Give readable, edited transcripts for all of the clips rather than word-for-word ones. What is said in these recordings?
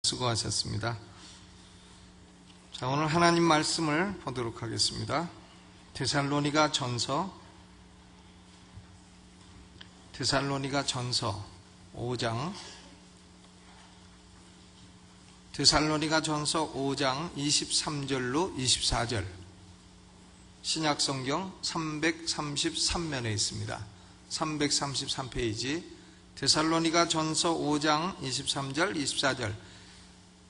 수고하셨습니다. 자, 오늘 하나님 말씀을 보도록 하겠습니다. 데살로니가 전서 5장 데살로니가 전서 5장 23절로 24절 신약성경 333면에 있습니다. 333페이지 데살로니가 전서 5장 23절 24절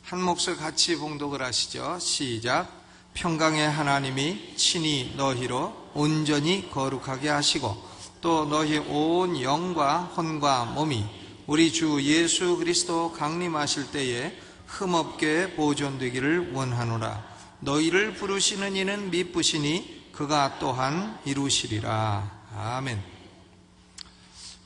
한 몫을 같이 봉독을 하시죠. 시작. 평강의 하나님이 친히 너희로 온전히 거룩하게 하시고 또 너희 온 영과 혼과 몸이 우리 주 예수 그리스도 강림하실 때에 흠없게 보존되기를 원하노라. 너희를 부르시는 이는 미쁘시니 그가 또한 이루시리라. 아멘.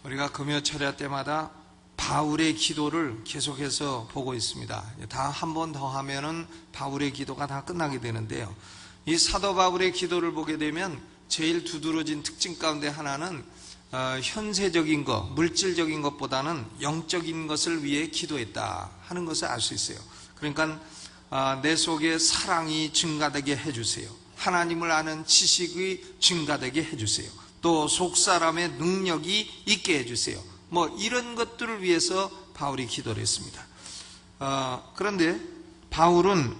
우리가 금요 철야 때마다 바울의 기도를 계속해서 보고 있습니다. 다 한 번 더 하면은 바울의 기도가 다 끝나게 되는데요. 이 사도 바울의 기도를 보게 되면 제일 두드러진 특징 가운데 하나는 현세적인 것, 물질적인 것보다는 영적인 것을 위해 기도했다 하는 것을 알 수 있어요. 그러니까 내 속에 사랑이 증가되게 해주세요. 하나님을 아는 지식이 증가되게 해주세요. 또 속사람의 능력이 있게 해주세요. 이런 것들을 위해서 바울이 기도를 했습니다. 그런데 바울은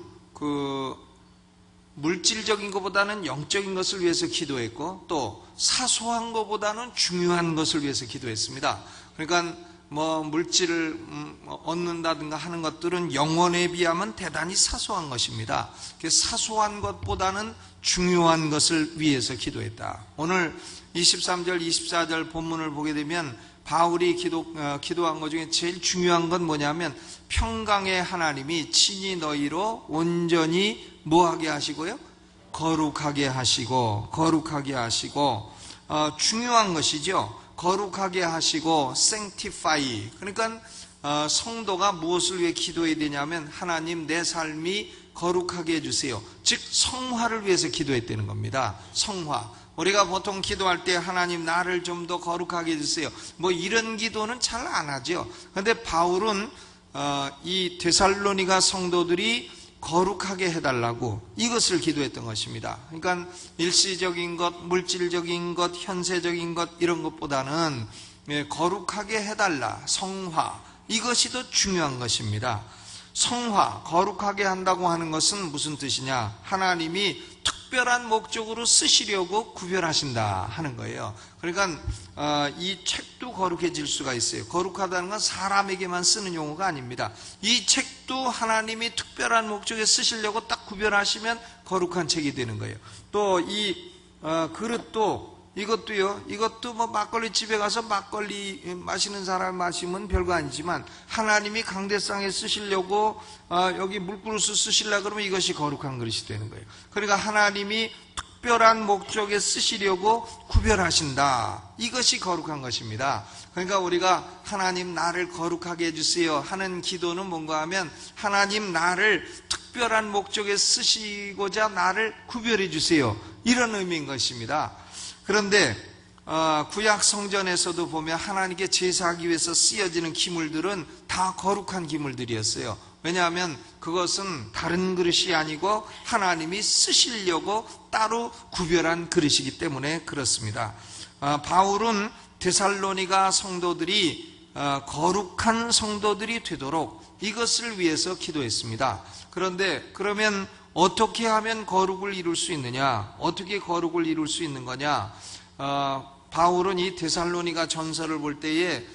물질적인 것보다는 영적인 것을 위해서 기도했고 또 사소한 것보다는 중요한 것을 위해서 기도했습니다. 그러니까 물질을 얻는다든가 하는 것들은 영혼에 비하면 대단히 사소한 것입니다. 사소한 것보다는 중요한 것을 위해서 기도했다. 오늘 23절 24절 본문을 보게 되면 바울이 기도한 것 중에 제일 중요한 건 뭐냐면 평강의 하나님이 친히 너희로 온전히 뭐하게 하시고요? 거룩하게 하시고 중요한 것이죠. 거룩하게 하시고 sanctify. 그러니까 성도가 무엇을 위해 기도해야 되냐면 하나님 내 삶이 거룩하게 해주세요. 즉 성화를 위해서 기도했다는 겁니다. 성화. 우리가 보통 기도할 때 하나님 나를 좀 더 거룩하게 해주세요. 이런 기도는 잘 안 하죠. 그런데 바울은 이 데살로니가 성도들이 거룩하게 해달라고 이것을 기도했던 것입니다. 그러니까 일시적인 것, 물질적인 것, 현세적인 것 이런 것보다는 거룩하게 해달라. 성화. 이것이 더 중요한 것입니다. 성화, 거룩하게 한다고 하는 것은 무슨 뜻이냐? 하나님이 특별한 목적으로 쓰시려고 구별하신다 하는 거예요. 그러니까 이 책도 거룩해질 수가 있어요. 거룩하다는 건 사람에게만 쓰는 용어가 아닙니다. 이 책도 하나님이 특별한 목적에 쓰시려고 딱 구별하시면 거룩한 책이 되는 거예요. 또 이 그릇도 이것도 막걸리 집에 가서 막걸리 마시는 사람 마시면 별거 아니지만 하나님이 강대상에 쓰시려고 여기 물그릇을 쓰시려고 그러면 이것이 거룩한 그릇이 되는 거예요. 그러니까 하나님이 특별한 목적에 쓰시려고 구별하신다. 이것이 거룩한 것입니다. 그러니까 우리가 하나님 나를 거룩하게 해주세요 하는 기도는 뭔가 하면 하나님 나를 특별한 목적에 쓰시고자 나를 구별해 주세요. 이런 의미인 것입니다. 그런데 구약 성전에서도 보면 하나님께 제사하기 위해서 쓰여지는 기물들은 다 거룩한 기물들이었어요. 왜냐하면 그것은 다른 그릇이 아니고 하나님이 쓰시려고 따로 구별한 그릇이기 때문에 그렇습니다. 바울은 데살로니가 성도들이 거룩한 성도들이 되도록 이것을 위해서 기도했습니다. 그런데 그러면 어떻게 하면 거룩을 이룰 수 있느냐? 어떻게 거룩을 이룰 수 있는 거냐? 바울은 이 데살로니가 전서를 볼 때에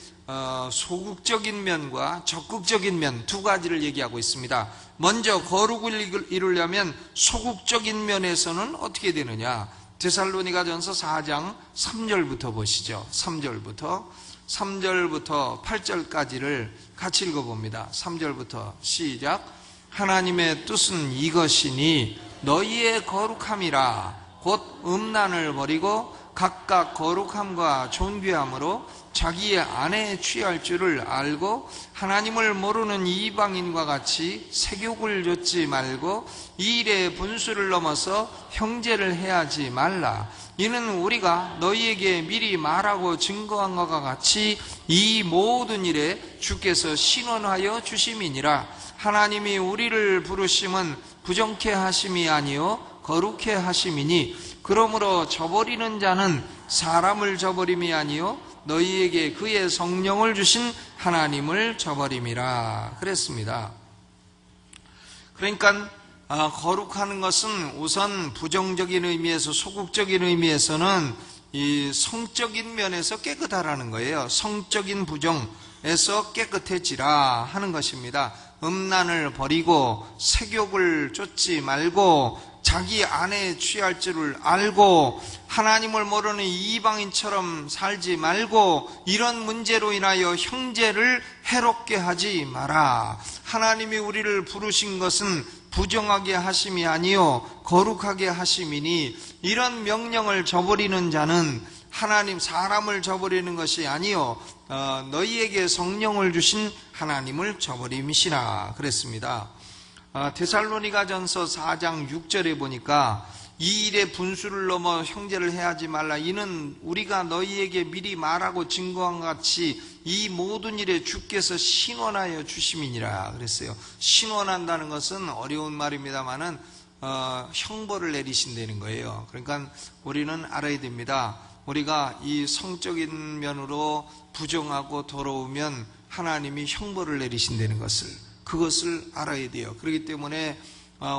소극적인 면과 적극적인 면 두 가지를 얘기하고 있습니다. 먼저 거룩을 이루려면 소극적인 면에서는 어떻게 되느냐? 데살로니가 전서 4장 3절부터 보시죠. 3절부터 8절까지를 같이 읽어봅니다. 3절부터 시작. 하나님의 뜻은 이것이니 너희의 거룩함이라 곧 음란을 버리고 각각 거룩함과 존귀함으로 자기의 아내에 취할 줄을 알고 하나님을 모르는 이방인과 같이 세욕을 좇지 말고 이 일의 분수를 넘어서 형제를 해하지 말라. 이는 우리가 너희에게 미리 말하고 증거한 것과 같이 이 모든 일에 주께서 신원하여 주심이니라. 하나님이 우리를 부르심은 부정케 하심이 아니요 거룩해 하심이니 그러므로 저버리는 자는 사람을 저버림이 아니요 너희에게 그의 성령을 주신 하나님을 저버림이라 그랬습니다. 그러니까 거룩하는 것은 우선 부정적인 의미에서, 소극적인 의미에서는 이 성적인 면에서 깨끗하라는 거예요. 성적인 부정에서 깨끗해지라 하는 것입니다. 음란을 버리고 색욕을 쫓지 말고 자기 아내에 취할 줄을 알고 하나님을 모르는 이방인처럼 살지 말고 이런 문제로 인하여 형제를 해롭게 하지 마라. 하나님이 우리를 부르신 것은 부정하게 하심이 아니요 거룩하게 하심이니 이런 명령을 저버리는 자는 하나님, 사람을 저버리는 것이 아니요 너희에게 성령을 주신 하나님을 저버림이시라 그랬습니다. 데살로니가전서 4장 6절에 보니까 이 일의 분수를 넘어 형제를 해하지 말라. 이는 우리가 너희에게 미리 말하고 증거한 것 같이 이 모든 일에 주께서 신원하여 주심이니라 그랬어요. 신원한다는 것은 어려운 말입니다만은 형벌을 내리신다는 거예요. 그러니까 우리는 알아야 됩니다. 우리가 이 성적인 면으로 부정하고 더러우면 하나님이 형벌을 내리신다는 것을, 그것을 알아야 돼요. 그렇기 때문에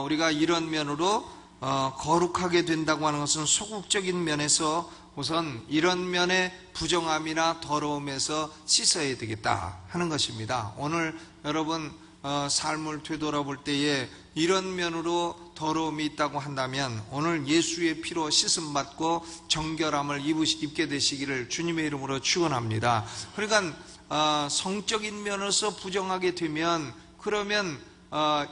우리가 이런 면으로 거룩하게 된다고 하는 것은 소극적인 면에서 우선 이런 면의 부정함이나 더러움에서 씻어야 되겠다 하는 것입니다. 오늘 여러분 삶을 되돌아볼 때에 이런 면으로 더러움이 있다고 한다면 오늘 예수의 피로 씻음받고 정결함을 입게 되시기를 주님의 이름으로 축원합니다. 그러니까 성적인 면에서 부정하게 되면 그러면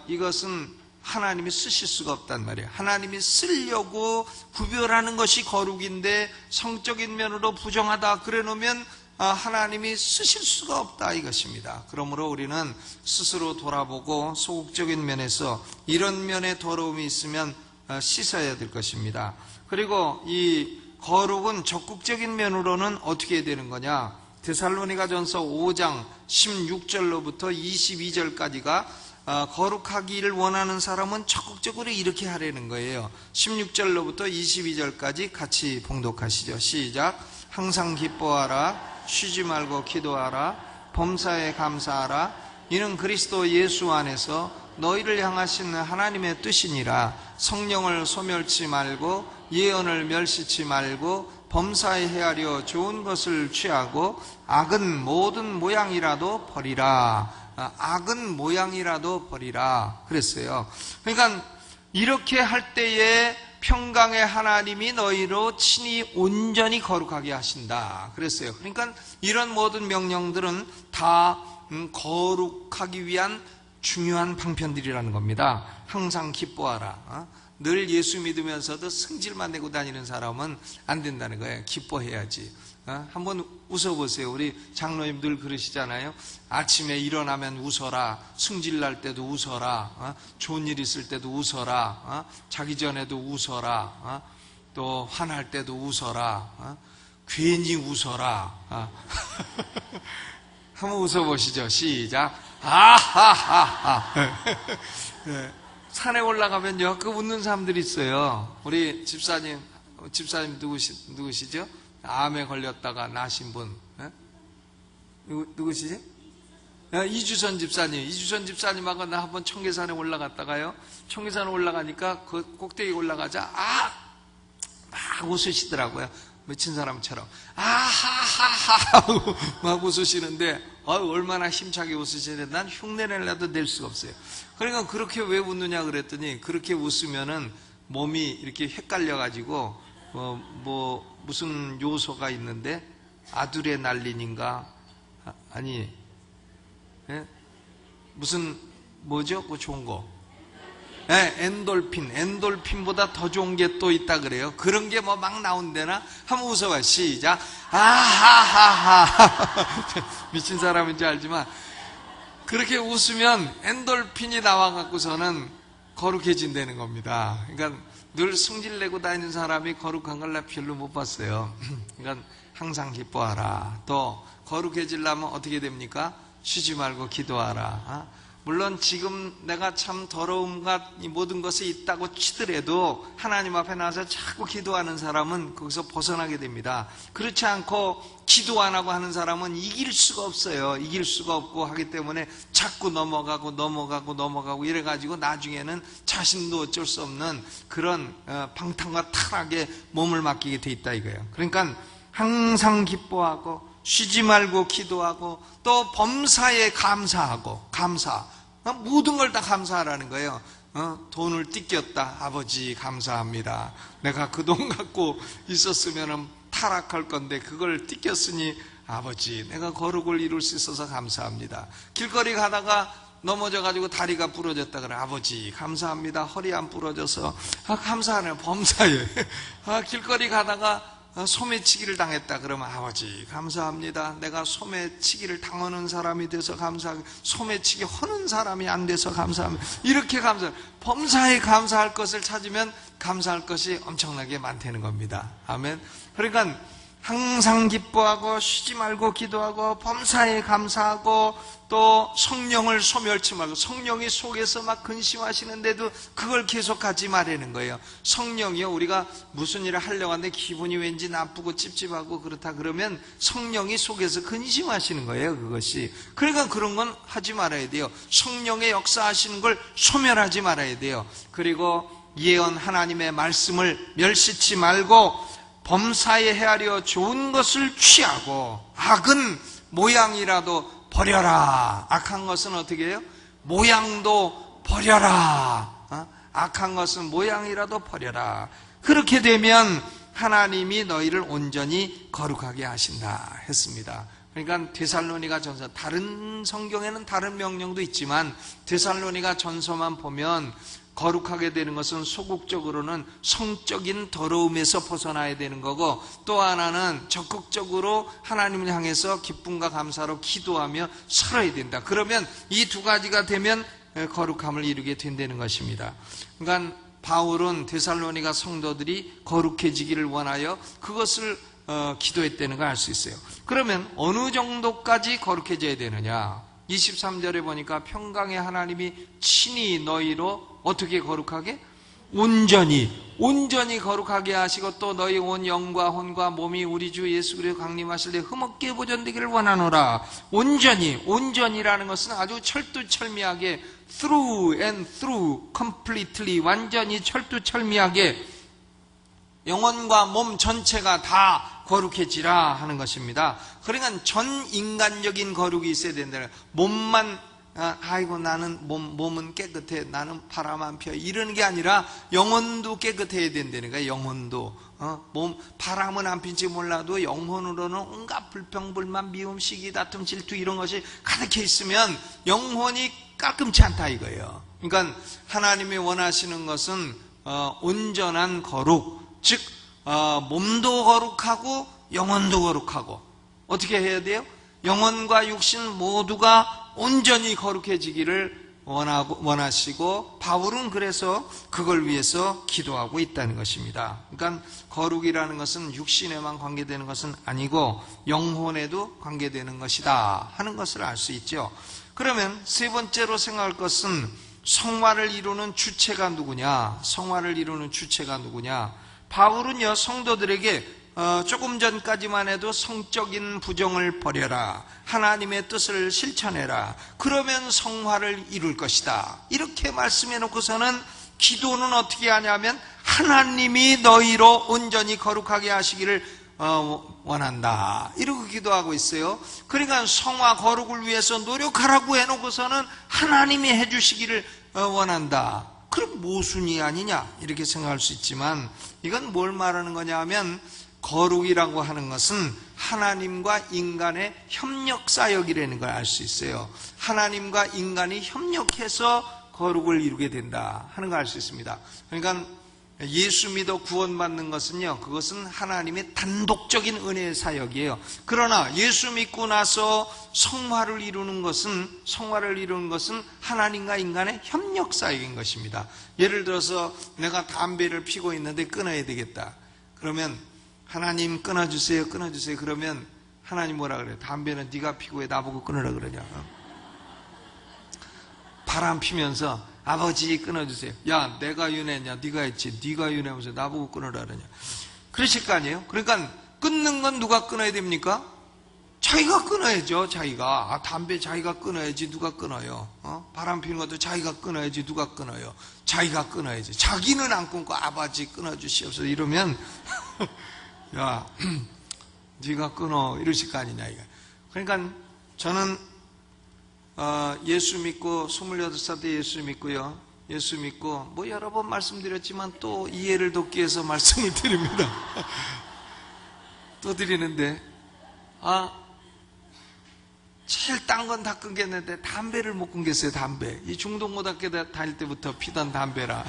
이것은 하나님이 쓰실 수가 없단 말이에요. 하나님이 쓰려고 구별하는 것이 거룩인데 성적인 면으로 부정하다 그래 놓으면 하나님이 쓰실 수가 없다 이것입니다. 그러므로 우리는 스스로 돌아보고 소극적인 면에서 이런 면에 더러움이 있으면 씻어야 될 것입니다. 그리고 이 거룩은 적극적인 면으로는 어떻게 해야 되는 거냐? 데살로니가전서 5장 16절로부터 22절까지가 거룩하기를 원하는 사람은 적극적으로 이렇게 하라는 거예요. 16절로부터 22절까지 같이 봉독하시죠. 시작. 항상 기뻐하라. 쉬지 말고 기도하라. 범사에 감사하라. 이는 그리스도 예수 안에서 너희를 향하신 하나님의 뜻이니라. 성령을 소멸치 말고 예언을 멸시치 말고 범사에 헤아려 좋은 것을 취하고 악은 모든 모양이라도 버리라. 악은 모양이라도 버리라 그랬어요. 그러니까 이렇게 할 때에 평강의 하나님이 너희로 친히 온전히 거룩하게 하신다 그랬어요. 그러니까 이런 모든 명령들은 다 거룩하기 위한 중요한 방편들이라는 겁니다. 항상 기뻐하라. 늘 예수 믿으면서도 승질만 내고 다니는 사람은 안 된다는 거예요. 기뻐해야지. 한번 웃어보세요. 우리 장로님 늘 그러시잖아요. 아침에 일어나면 웃어라. 승질날 때도 웃어라. 좋은 일 있을 때도 웃어라. 자기 전에도 웃어라. 또 화날 때도 웃어라. 괜히 웃어라. 한번 웃어보시죠. 시작. 아하하하. 산에 올라가면요, 그 웃는 사람들이 있어요. 우리 집사님 누구시죠? 암에 걸렸다가 나신 분. 누구시지? 이주선 집사님하고 나 한번 청계산에 올라갔다가요, 청계산에 올라가니까 그 꼭대기 올라가자, 막 웃으시더라고요. 미친 사람처럼. 아하하하 막 웃으시는데, 얼마나 힘차게 웃으시는데, 난 흉내내려도 낼 수가 없어요. 그러니까 그렇게 왜 웃느냐 그랬더니, 그렇게 웃으면은 몸이 이렇게 헷갈려가지고, 무슨 요소가 있는데, 아두레날린인가? 아니, 예? 무슨, 뭐죠? 그 좋은 거. 네, 엔돌핀보다 더 좋은 게 또 있다 그래요. 그런 게 뭐 막 나온대나? 한번 웃어봐. 시작. 아하하하. 미친 사람인지 알지만 그렇게 웃으면 엔돌핀이 나와갖고서는 거룩해진다는 겁니다. 그러니까 늘 승질내고 다니는 사람이 거룩한 걸 나 별로 못 봤어요. 그러니까 항상 기뻐하라. 또 거룩해지려면 어떻게 됩니까? 쉬지 말고 기도하라. 물론 지금 내가 참 더러움과 이 모든 것이 있다고 치더라도 하나님 앞에 나와서 자꾸 기도하는 사람은 거기서 벗어나게 됩니다. 그렇지 않고 기도 안 하고 하는 사람은 이길 수가 없어요. 이길 수가 없고 하기 때문에 자꾸 넘어가고 이래가지고 나중에는 자신도 어쩔 수 없는 그런 방탕과 타락에 몸을 맡기게 돼 있다 이거예요. 그러니까 항상 기뻐하고 쉬지 말고 기도하고 또 범사에 감사하고 감사 모든 걸 다 감사하라는 거예요. 돈을 띠꼈다. 아버지 감사합니다. 내가 그 돈 갖고 있었으면 타락할 건데 그걸 띠꼈으니 아버지 내가 거룩을 이룰 수 있어서 감사합니다. 길거리 가다가 넘어져가지고 다리가 부러졌다 그래. 아버지 감사합니다. 허리 안 부러져서 감사하네요. 범사에 길거리 가다가 소매치기를 당했다 그러면 아버지 감사합니다. 내가 소매치기를 당하는 사람이 돼서 감사하고 소매치기 하는 사람이 안 돼서 감사합니다. 이렇게 범사에 감사할 것을 찾으면 감사할 것이 엄청나게 많다는 겁니다. 아멘. 그러니까 항상 기뻐하고 쉬지 말고 기도하고 범사에 감사하고 또 성령을 소멸치 말고 성령이 속에서 막 근심하시는데도 그걸 계속 하지 말라는 거예요. 성령이요 우리가 무슨 일을 하려고 하는데 기분이 왠지 나쁘고 찝찝하고 그렇다 그러면 성령이 속에서 근심하시는 거예요. 그것이 그러니까 그런 건 하지 말아야 돼요. 성령의 역사하시는 걸 소멸하지 말아야 돼요. 그리고 예언 하나님의 말씀을 멸시치 말고 범사에 헤아려 좋은 것을 취하고 악은 모양이라도 버려라. 악한 것은 어떻게 해요? 모양도 버려라. 악한 것은 모양이라도 버려라. 그렇게 되면 하나님이 너희를 온전히 거룩하게 하신다 했습니다. 그러니까 데살로니가 전서 다른 성경에는 다른 명령도 있지만 데살로니가 전서만 보면 거룩하게 되는 것은 소극적으로는 성적인 더러움에서 벗어나야 되는 거고 또 하나는 적극적으로 하나님을 향해서 기쁨과 감사로 기도하며 살아야 된다. 그러면 이 두 가지가 되면 거룩함을 이루게 된다는 것입니다. 그러니까 바울은 데살로니가 성도들이 거룩해지기를 원하여 그것을 기도했다는 걸 알 수 있어요. 그러면 어느 정도까지 거룩해져야 되느냐? 23절에 보니까 평강의 하나님이 친히 너희로 어떻게 거룩하게? 온전히 거룩하게 하시고 또 너희 온 영과 혼과 몸이 우리 주 예수 그리스도 강림하실 때 흠없게 보존되기를 원하노라. 온전이라는 것은 아주 철두철미하게 through and through completely 완전히 철두철미하게 영혼과 몸 전체가 다 거룩해지라 하는 것입니다. 그러니까 전 인간적인 거룩이 있어야 된다. 몸만 아이고 나는 몸은 깨끗해 나는 바람 안 펴 이러는 게 아니라 영혼도 깨끗해야 된다는 거예요. 영혼도 몸 바람은 안 핀지 몰라도 영혼으로는 온갖 불평불만 미움 시기 다툼 질투 이런 것이 가득해 있으면 영혼이 깔끔치 않다 이거예요. 그러니까 하나님이 원하시는 것은 온전한 거룩 즉 몸도 거룩하고 영혼도 거룩하고 어떻게 해야 돼요? 영혼과 육신 모두가 온전히 거룩해지기를 원하시고 바울은 그래서 그걸 위해서 기도하고 있다는 것입니다. 그러니까 거룩이라는 것은 육신에만 관계되는 것은 아니고 영혼에도 관계되는 것이다 하는 것을 알 수 있죠. 그러면 세 번째로 생각할 것은 성화를 이루는 주체가 누구냐? 성화를 이루는 주체가 누구냐? 바울은요 성도들에게 조금 전까지만 해도 성적인 부정을 버려라. 하나님의 뜻을 실천해라. 그러면 성화를 이룰 것이다. 이렇게 말씀해 놓고서는 기도는 어떻게 하냐면 하나님이 너희로 온전히 거룩하게 하시기를 원한다. 이러고 기도하고 있어요. 그러니까 성화 거룩을 위해서 노력하라고 해놓고서는 하나님이 해주시기를 원한다. 그럼 모순이 아니냐 이렇게 생각할 수 있지만 이건 뭘 말하는 거냐 하면 거룩이라고 하는 것은 하나님과 인간의 협력 사역이라는 걸 알 수 있어요. 하나님과 인간이 협력해서 거룩을 이루게 된다 하는 걸 알 수 있습니다. 그러니까 예수 믿어 구원받는 것은요, 그것은 하나님의 단독적인 은혜의 사역이에요. 그러나 예수 믿고 나서 성화를 이루는 것은 하나님과 인간의 협력 사역인 것입니다. 예를 들어서 내가 담배를 피고 있는데 끊어야 되겠다. 그러면 하나님 끊어주세요. 그러면 하나님 뭐라 그래요? 담배는 네가 피고 왜 나보고 끊으라 그러냐? 바람 피면서 아버지 끊어주세요. 야, 내가 윤회냐? 네가 했지. 네가 윤회하면서 나보고 끊으라 그러냐? 그러실 거 아니에요? 그러니까 끊는 건 누가 끊어야 됩니까? 자기가 끊어야죠. 자기가. 담배 자기가 끊어야지 누가 끊어요? 바람 피는 것도 자기가 끊어야지 누가 끊어요? 자기가 끊어야지. 자기는 안 끊고 아버지 끊어주시옵소서 이러면 야, 네가 끊어 이러실 거 아니냐 이거. 그러니까 저는 예수 믿고 28살 때 예수 믿고요. 예수 믿고 뭐 여러 번 말씀드렸지만 또 이해를 돕기 위해서 말씀을 드립니다. 또 드리는데 제일 딴 건 다 끊겠는데 담배를 못 끊겠어요. 담배. 이 중동고등학교 다닐 때부터 피던 담배라.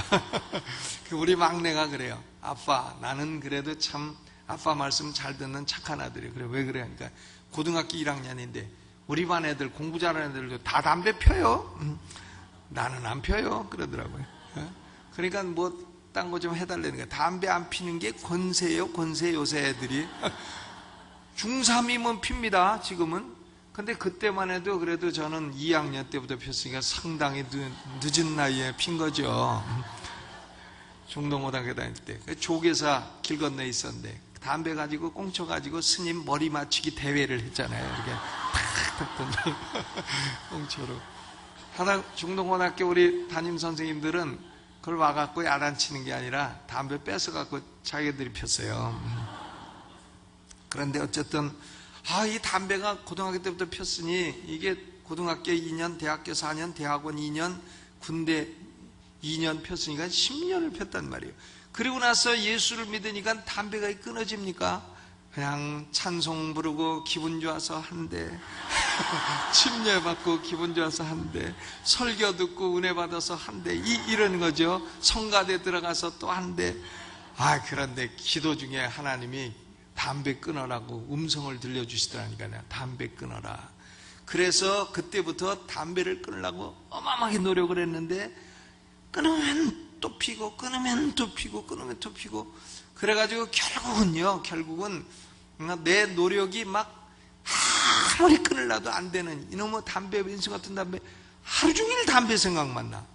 우리 막내가 그래요. 아빠, 나는 그래도 참 아빠 말씀 잘 듣는 착한 아들이에요. 그래, 왜 그래? 그러니까 고등학교 1학년인데 우리 반 애들, 공부 잘하는 애들도 다 담배 펴요. 나는 안 펴요. 그러더라고요. 그러니까 뭐 딴 거 좀 해달라는 거야. 담배 안 피는 게 권세예요. 권세 요새 애들이. 중3이면 핍니다. 지금은. 근데 그때만 해도 그래도 저는 2학년 때부터 폈으니까 상당히 늦은 나이에 핀 거죠. 중동고등학교 다닐 때. 조계사 길 건너에 있었는데 담배 가지고 꽁초 가지고 스님 머리 맞추기 대회를 했잖아요. 이렇게 탁탁 던져 꽁초로. 하나 중동고등학교 우리 담임 선생님들은 그걸 와갖고 야단치는 게 아니라 담배 뺏어갖고 자기들이 폈어요. 그런데 어쨌든 이 담배가 고등학교 때부터 폈으니 이게 고등학교 2년, 대학교 4년, 대학원 2년, 군대 2년 폈으니까 10년을 폈단 말이에요. 그리고 나서 예수를 믿으니까 담배가 끊어집니까? 그냥 찬송 부르고 기분 좋아서 한대, 침례받고 기분 좋아서 한대, 설교 듣고 은혜 받아서 한대, 이런 거죠. 성가대 들어가서 또 한대. 그런데 기도 중에 하나님이 담배 끊어라고 음성을 들려주시더라니까요. 담배 끊어라. 그래서 그때부터 담배를 끊으려고 어마어마하게 노력을 했는데 끊으면 또 피고 끊으면 또 피고 끊으면 또 피고 그래가지고 결국은 내 노력이 막 아무리 끊으려도 안 되는 이놈의 담배, 인수 같은 담배, 하루 종일 담배 생각만 나.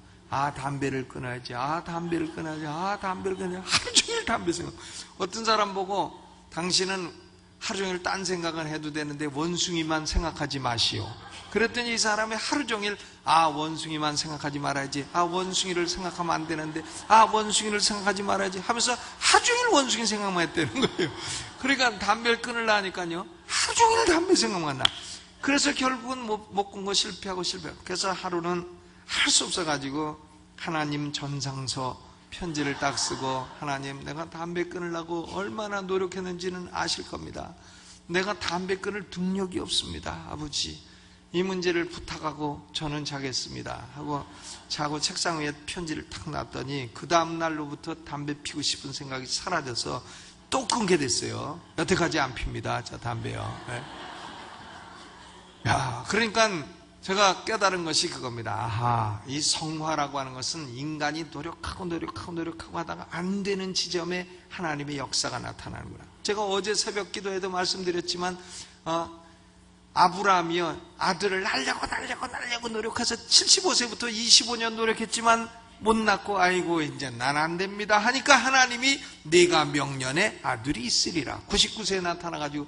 담배를 끊어야지. 담배를 끊어야지. 담배를 끊어야지. 하루 종일 담배 생각. 어떤 사람 보고 당신은 하루 종일 딴 생각은 해도 되는데 원숭이만 생각하지 마시오. 그랬더니 이 사람이 하루 종일 원숭이만 생각하지 말아야지. 원숭이를 생각하면 안 되는데 원숭이를 생각하지 말아야지 하면서 하루 종일 원숭이 생각만 했다는 거예요. 그러니까 담배를 끊으려니까요 하루 종일 담배 생각만 나. 그래서 결국은 못 끊고 실패하고. 그래서 하루는 할 수 없어가지고 하나님 전상서 편지를 딱 쓰고, 하나님, 내가 담배 끊으려고 얼마나 노력했는지는 아실 겁니다. 내가 담배 끊을 능력이 없습니다. 아버지, 이 문제를 부탁하고 저는 자겠습니다 하고 자고 책상 위에 편지를 탁 놨더니 그 다음 날로부터 담배 피고 싶은 생각이 사라져서 또 끊게 됐어요. 여태까지 안 핍니다. 저 담배요. 네. 그러니까 제가 깨달은 것이 그겁니다. 이 성화라고 하는 것은 인간이 노력하고 하다가 안 되는 지점에 하나님의 역사가 나타나는구나. 제가 어제 새벽 기도에도 말씀드렸지만 아브라함이요, 아들을 낳으려고 노력해서 75세부터 25년 노력했지만 못 낳고 아이고 이제 난 안 됩니다 하니까 하나님이 네가 명년에 아들이 있으리라. 99세에 나타나가지고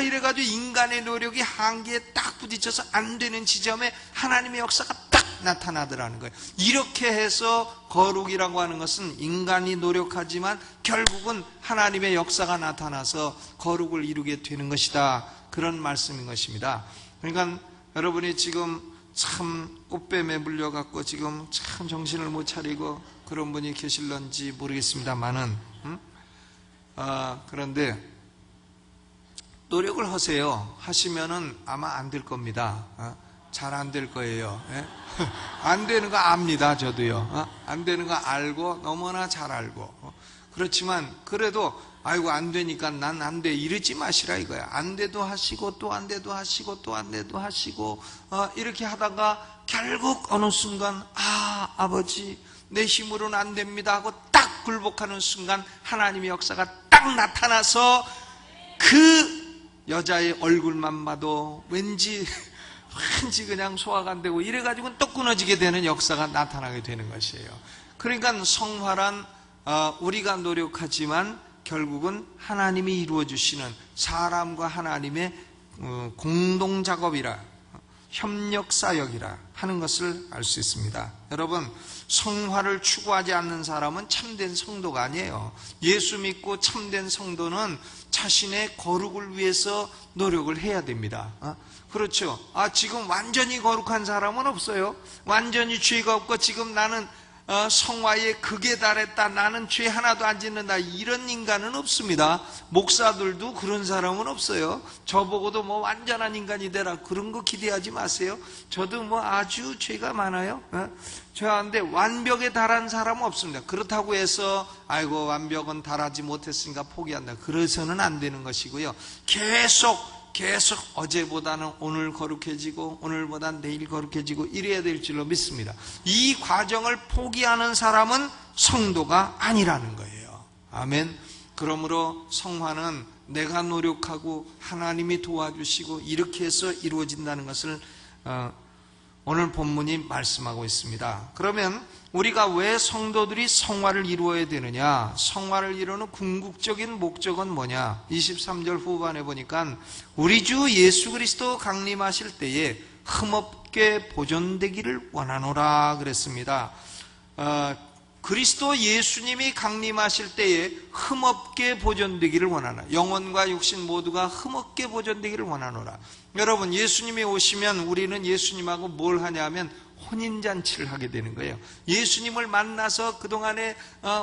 이래가지고 인간의 노력이 한계에 딱 부딪혀서 안 되는 지점에 하나님의 역사가 딱 나타나더라는 거예요. 이렇게 해서 거룩이라고 하는 것은 인간이 노력하지만 결국은 하나님의 역사가 나타나서 거룩을 이루게 되는 것이다. 그런 말씀인 것입니다. 그러니까 여러분이 지금 참 꽃뱀에 물려갖고 지금 참 정신을 못 차리고 그런 분이 계실런지 모르겠습니다만은 그런데 노력을 하세요. 하시면은 아마 안 될 겁니다. 잘 안 될 거예요. 예? 안 되는 거 압니다. 저도요. 안 되는 거 알고 너무나 잘 알고. 그렇지만 그래도 아이고 안 되니까 난 안 돼 이러지 마시라 이거야. 안 돼도 하시고 또 안 돼도 하시고 또 안 돼도 하시고 이렇게 하다가 결국 어느 순간 아버지 내 힘으로는 안 됩니다 하고 딱 굴복하는 순간 하나님의 역사가 딱 나타나서 그 여자의 얼굴만 봐도 왠지 그냥 소화가 안 되고 이래가지고 또 끊어지게 되는 역사가 나타나게 되는 것이에요. 그러니까 성화란 우리가 노력하지만 결국은 하나님이 이루어주시는 사람과 하나님의 공동작업이라 협력사역이라 하는 것을 알 수 있습니다. 여러분, 성화를 추구하지 않는 사람은 참된 성도가 아니에요. 예수 믿고 참된 성도는 자신의 거룩을 위해서 노력을 해야 됩니다. 그렇죠. 지금 완전히 거룩한 사람은 없어요. 완전히 죄가 없고 지금 나는 성화에 극에 달했다, 나는 죄 하나도 안 짓는다, 이런 인간은 없습니다. 목사들도 그런 사람은 없어요. 저보고도 뭐 완전한 인간이 되라 그런 거 기대하지 마세요. 저도 뭐 아주 죄가 많아요. 저한테 완벽에 달한 사람은 없습니다. 그렇다고 해서 아이고 완벽은 달하지 못했으니까 포기한다, 그래서는 안 되는 것이고요. 계속 어제보다는 오늘 거룩해지고 오늘보다는 내일 거룩해지고 이래야 될 줄로 믿습니다. 이 과정을 포기하는 사람은 성도가 아니라는 거예요. 아멘. 그러므로 성화는 내가 노력하고 하나님이 도와주시고 이렇게 해서 이루어진다는 것을 오늘 본문이 말씀하고 있습니다. 그러면 우리가 왜 성도들이 성화를 이루어야 되느냐? 성화를 이루는 궁극적인 목적은 뭐냐? 23절 후반에 보니까 우리 주 예수 그리스도 강림하실 때에 흠없게 보존되기를 원하노라 그랬습니다. 그리스도 예수님이 강림하실 때에 흠없게 보존되기를 원하노라. 영혼과 육신 모두가 흠없게 보존되기를 원하노라. 여러분, 예수님이 오시면 우리는 예수님하고 뭘 하냐면 혼인잔치를 하게 되는 거예요. 예수님을 만나서 그동안에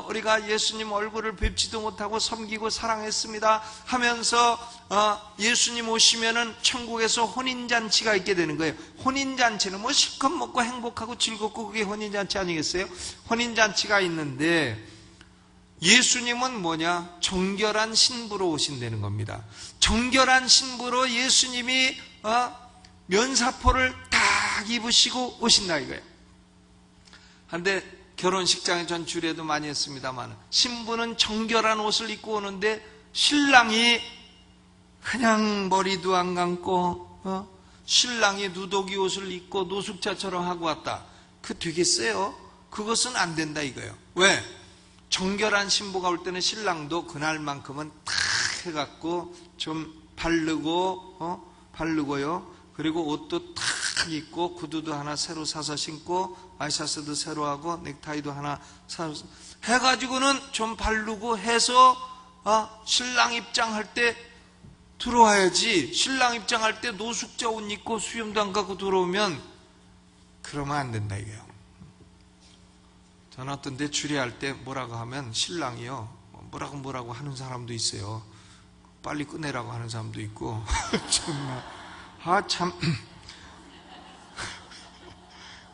우리가 예수님 얼굴을 뵙지도 못하고 섬기고 사랑했습니다 하면서 예수님 오시면은 천국에서 혼인잔치가 있게 되는 거예요. 혼인잔치는 뭐 실컷 먹고 행복하고 즐겁고 그게 혼인잔치 아니겠어요? 혼인잔치가 있는데 예수님은 뭐냐? 정결한 신부로 오신다는 겁니다. 정결한 신부로 예수님이 면사포를 딱 입으시고 오신다 이거예요. 근데 결혼식장에 전 주례도 많이 했습니다만 신부는 정결한 옷을 입고 오는데 신랑이 그냥 머리도 안 감고 신랑이 누더기 옷을 입고 노숙자처럼 하고 왔다. 그 되겠어요? 그것은 안 된다 이거예요. 왜? 정결한 신부가 올 때는 신랑도 그날만큼은 탁 해갖고 좀 바르고요. 그리고 옷도 탁 입고 구두도 하나 새로 사서 신고 와이셔츠도 새로 하고 넥타이도 하나 사서 해가지고는 좀 바르고 해서 신랑 입장할 때 들어와야지. 신랑 입장할 때 노숙자 옷 입고 수염도 안 갖고 들어오면 그러면 안 된다 이게요. 저는 어떤 데 주례할 때 뭐라고 하면 신랑이요 뭐라고 하는 사람도 있어요. 빨리 끝내라고 하는 사람도 있고 정말 참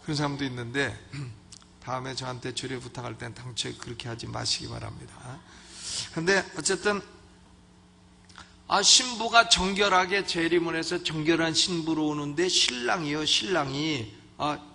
그런 사람도 있는데 다음에 저한테 주례 부탁할 때는 당초에 그렇게 하지 마시기 바랍니다. 근데 어쨌든 신부가 정결하게 재림을 해서 정결한 신부로 오는데 신랑이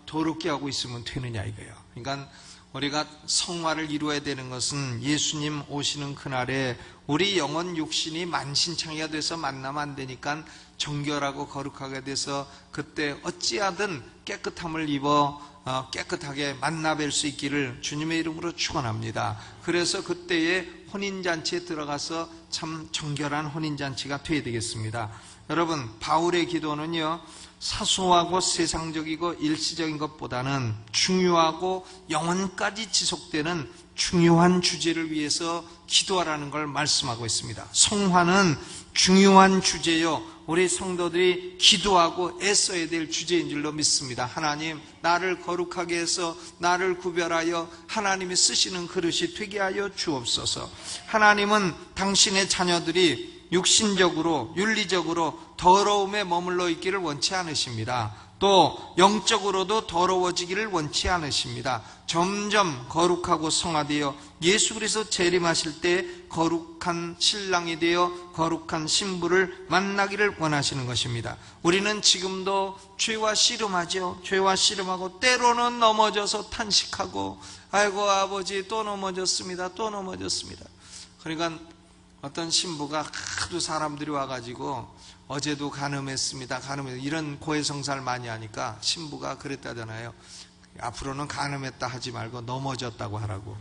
더럽게 하고 있으면 되느냐 이거예요. 그러니까 우리가 성화를 이루어야 되는 것은 예수님 오시는 그날에 우리 영혼 육신이 만신창이가 돼서 만나면 안 되니까 정결하고 거룩하게 돼서 그때 어찌하든 깨끗함을 입어 깨끗하게 만나뵐 수 있기를 주님의 이름으로 축원합니다. 그래서 그때에 혼인잔치에 들어가서 참 정결한 혼인잔치가 되어야 되겠습니다. 여러분, 바울의 기도는요 사소하고 세상적이고 일시적인 것보다는 중요하고 영원까지 지속되는 중요한 주제를 위해서 기도하라는 걸 말씀하고 있습니다. 성화는 중요한 주제요, 우리 성도들이 기도하고 애써야 될 주제인 줄로 믿습니다. 하나님, 나를 거룩하게 해서 나를 구별하여 하나님이 쓰시는 그릇이 되게 하여 주옵소서. 하나님은 당신의 자녀들이 육신적으로 윤리적으로 더러움에 머물러 있기를 원치 않으십니다. 또 영적으로도 더러워지기를 원치 않으십니다. 점점 거룩하고 성화되어 예수 그리스도 재림하실 때 거룩한 신랑이 되어 거룩한 신부를 만나기를 원하시는 것입니다. 우리는 지금도 죄와 씨름하죠. 죄와 씨름하고 때로는 넘어져서 탄식하고 아이고 아버지 또 넘어졌습니다. 또 넘어졌습니다. 그러니까 어떤 신부가 하도 사람들이 와가지고 어제도 간음했습니다. 이런 고해성사를 많이 하니까 신부가 그랬다잖아요. 앞으로는 간음했다 하지 말고 넘어졌다고 하라고.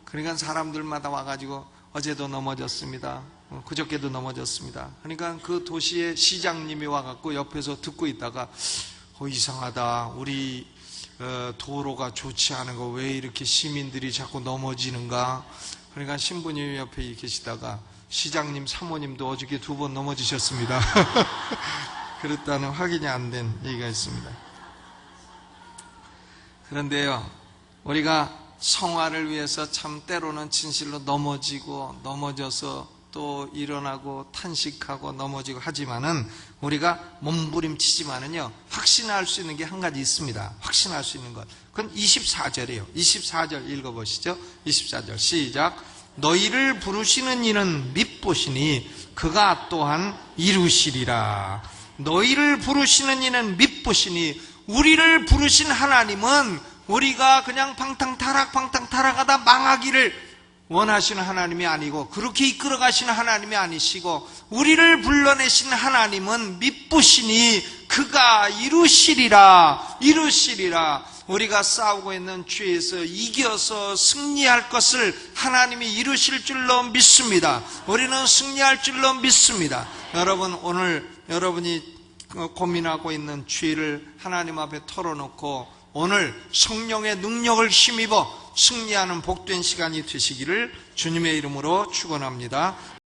그러니까 사람들마다 와가지고 어제도 넘어졌습니다. 그저께도 넘어졌습니다. 그러니까 그 도시의 시장님이 와갖고 옆에서 듣고 있다가 이상하다. 우리 도로가 좋지 않은 거 왜 이렇게 시민들이 자꾸 넘어지는가. 그러니까 신부님이 옆에 계시다가 시장님 사모님도 어저께 2번 넘어지셨습니다. 그랬다는 확인이 안 된 얘기가 있습니다. 그런데요, 우리가 성화를 위해서 참 때로는 진실로 넘어져서 또 일어나고 탄식하고 넘어지고 하지만은 우리가 몸부림치지만은요, 확신할 수 있는 게 한 가지 있습니다. 확신할 수 있는 것. 그건 24절이에요. 24절 읽어보시죠. 24절 시작. 너희를 부르시는 이는 밉보시니 그가 또한 이루시리라. 너희를 부르시는 이는 밉보시니, 우리를 부르신 하나님은 우리가 그냥 방탕타락하다 망하기를 원하시는 하나님이 아니고, 그렇게 이끌어 가시는 하나님이 아니시고, 우리를 불러내신 하나님은 밉보시니 그가 이루시리라. 우리가 싸우고 있는 죄에서 이겨서 승리할 것을 하나님이 이루실 줄로 믿습니다. 우리는 승리할 줄로 믿습니다. 여러분, 오늘 여러분이 고민하고 있는 죄를 하나님 앞에 털어놓고 오늘 성령의 능력을 힘입어 승리하는 복된 시간이 되시기를 주님의 이름으로 축원합니다.